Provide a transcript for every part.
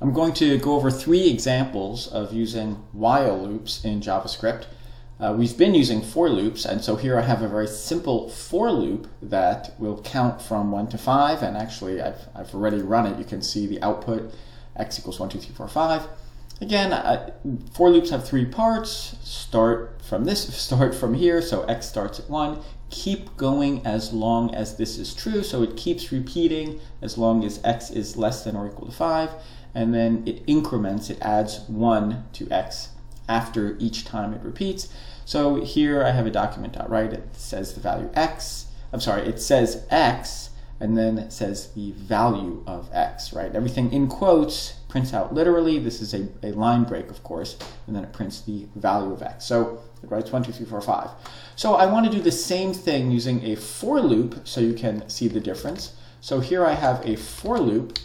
I'm going to go over 3 examples of using while loops in JavaScript. We've been using for loops, and so here I have a very simple for loop that will count from 1 to 5, and actually I've already run it. You can see the output, x equals 1, 2, 3, 4, 5. Again, for loops have 3 parts. Start from here, so x starts at 1. Keep going as long as this is true, so it keeps repeating as long as x is less than or equal to 5, and then it increments, it adds 1 to x after each time it repeats. So here I have a document.write, it says the value x, it says x, and then it says the value of x, right? Everything in quotes prints out literally. This is a line break, of course, and then it prints the value of x. So it writes 1, 2, 3, 4, 5. So I want to do the same thing using a for loop so you can see the difference. So here I have a for loop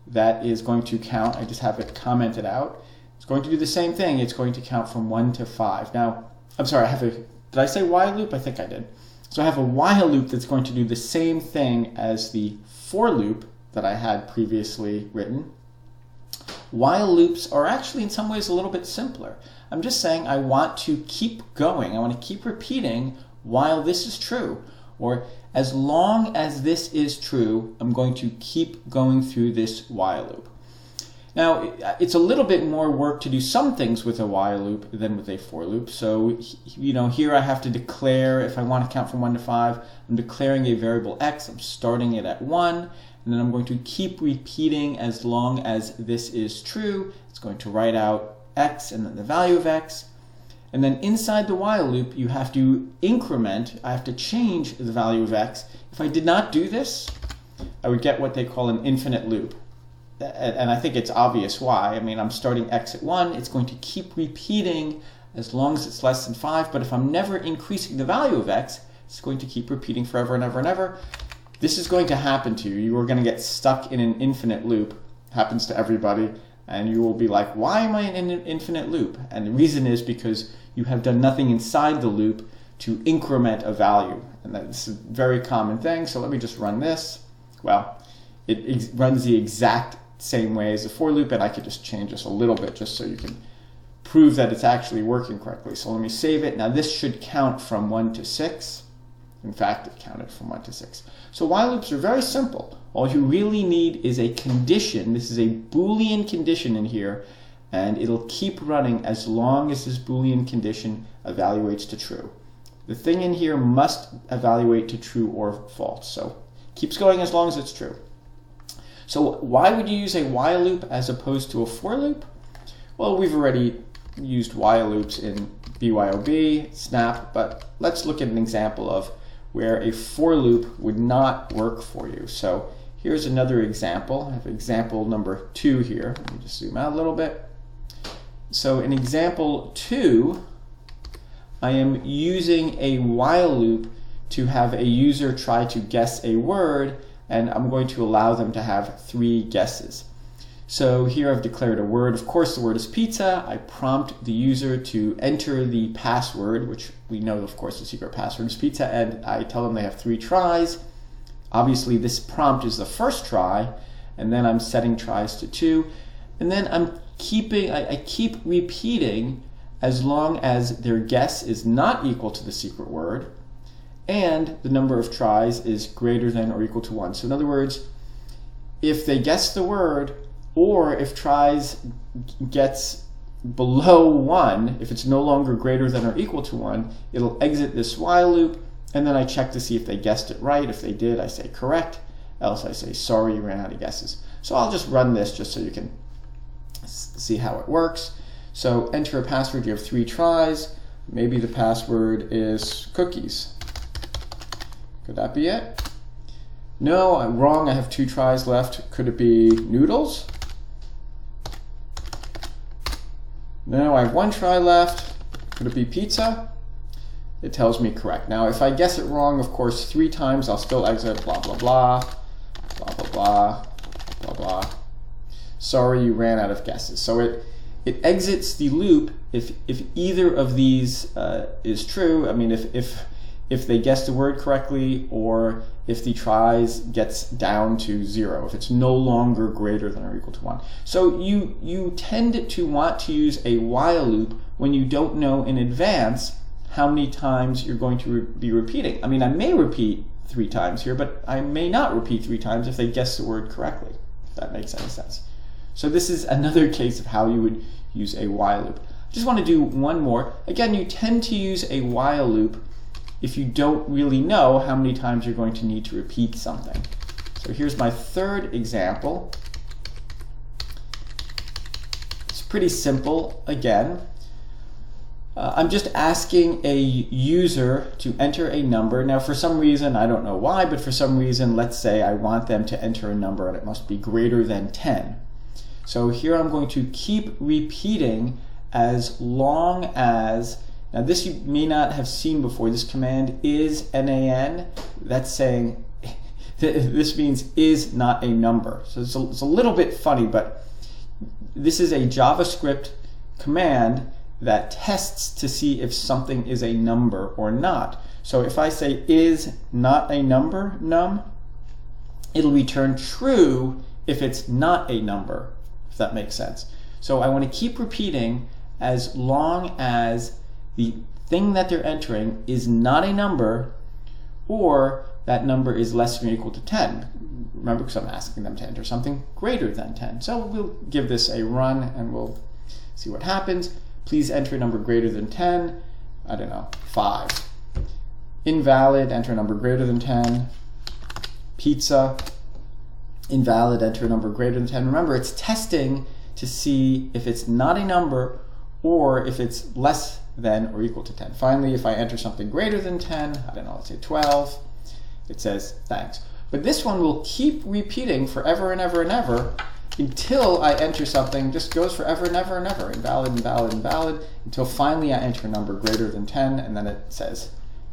that is going to count, I just have it commented out. It's going to do the same thing. It's going to count from 1 to 5. Now, did I say while loop? I think I did. So I have a while loop that's going to do the same thing as the for loop that I had previously written. While loops are actually in some ways a little bit simpler. I'm just saying I want to keep going. I want to keep repeating while this is true. Or as long as this is true, I'm going to keep going through this while loop. Now, it's a little bit more work to do some things with a while loop than with a for loop. So, here I have to declare, if I want to count from 1 to 5, I'm declaring a variable x, I'm starting it at 1, and then I'm going to keep repeating as long as this is true. It's going to write out x and then the value of x. And then inside the while loop, you have to increment, I have to change the value of x. If I did not do this, I would get what they call an infinite loop. And I think it's obvious why. I'm starting x at 1, it's going to keep repeating as long as it's less than 5, but if I'm never increasing the value of x, it's going to keep repeating forever and ever and ever. This is going to happen to you. You are going to get stuck in an infinite loop. It happens to everybody. And you will be like, why am I in an infinite loop? And the reason is because you have done nothing inside the loop to increment a value. And that's a very common thing. So let me just run this. Well, it runs the exact same way as the for loop, and I could just change this a little bit just so you can prove that it's actually working correctly. So let me save it. Now this should count from 1 to 6. In fact, it counted from 1 to 6. So while loops are very simple. All you really need is a condition. This is a Boolean condition in here, and it'll keep running as long as this Boolean condition evaluates to true. The thing in here must evaluate to true or false. So keeps going as long as it's true. So why would you use a while loop as opposed to a for loop? Well, we've already used while loops in BYOB, Snap, but let's look at an example of where a for loop would not work for you. So here's another example. I have example number 2 here. Let me just zoom out a little bit. So in example 2, I am using a while loop to have a user try to guess a word, and I'm going to allow them to have 3 guesses. So here I've declared a word. Of course, the word is pizza. I prompt the user to enter the password, which we know, of course, the secret password is pizza, and I tell them they have 3 tries. Obviously, this prompt is the first try, and then I'm setting tries to 2, and then I keep repeating as long as their guess is not equal to the secret word, and the number of tries is greater than or equal to 1. So in other words, if they guess the word, or if tries gets below 1, if it's no longer greater than or equal to 1, it'll exit this while loop, and then I check to see if they guessed it right. If they did, I say correct, else I say sorry, you ran out of guesses. So I'll just run this just so you can see how it works. So enter a password, you have 3 tries. Maybe the password is cookies. Could that be it? No, I'm wrong, I have 2 tries left. Could it be noodles? No, I have 1 try left. Could it be pizza? It tells me correct. Now, if I guess it wrong, of course, 3 times, I'll still exit, blah, blah, blah, blah, blah, blah, blah, blah. Sorry, you ran out of guesses. So it exits the loop if either of these is true. I mean, if if they guess the word correctly, or if the tries gets down to 0, if it's no longer greater than or equal to 1. So you tend to want to use a while loop when you don't know in advance how many times you're going to be repeating. I mean, I may repeat 3 times here, but I may not repeat 3 times if they guess the word correctly, if that makes any sense. So this is another case of how you would use a while loop. I just want to do one more. Again, you tend to use a while loop if you don't really know how many times you're going to need to repeat something. So here's my third example. It's pretty simple again. I'm just asking a user to enter a number. Now for some reason, I don't know why, but for some reason, let's say I want them to enter a number and it must be greater than 10. So here I'm going to keep repeating as long as, now this you may not have seen before, this command is NaN. That's saying, this means is not a number. So it's a little bit funny, but this is a JavaScript command that tests to see if something is a number or not. So if I say is not a number, num, it'll return true if it's not a number, if that makes sense. So I want to keep repeating as long as the thing that they're entering is not a number, or that number is less than or equal to 10. Remember, because I'm asking them to enter something greater than 10. So we'll give this a run and we'll see what happens. Please enter a number greater than 10. I don't know, 5. Invalid, enter a number greater than 10. Pizza. Invalid, enter a number greater than 10. Remember, it's testing to see if it's not a number or if it's less than or equal to 10. Finally, if I enter something greater than 10, I don't know, let's say 12, it says thanks. But this one will keep repeating forever and ever and ever until I enter something, just goes forever and ever and ever, invalid, invalid, invalid, until finally I enter a number greater than 10, and then it says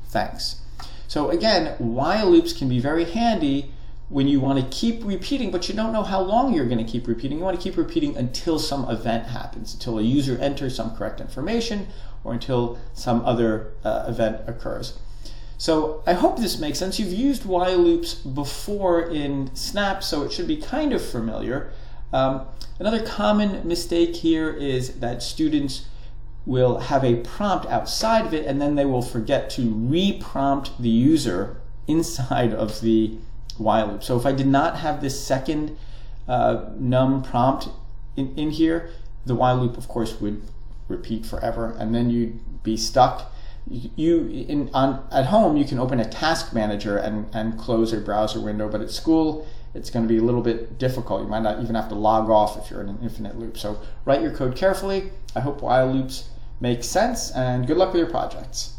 thanks. So again, while loops can be very handy when you want to keep repeating, but you don't know how long you're going to keep repeating. You want to keep repeating until some event happens, until a user enters some correct information, or until some other event occurs. So I hope this makes sense. You've used while loops before in Snap, so it should be kind of familiar. Another common mistake here is that students will have a prompt outside of it, and then they will forget to re-prompt the user inside of the while loop. So if I did not have this second num prompt in here, the while loop, of course, would repeat forever, and then you'd be stuck. At home, you can open a task manager and close a browser window, but at school, it's going to be a little bit difficult. You might not even have to log off if you're in an infinite loop. So write your code carefully. I hope while loops make sense, and good luck with your projects.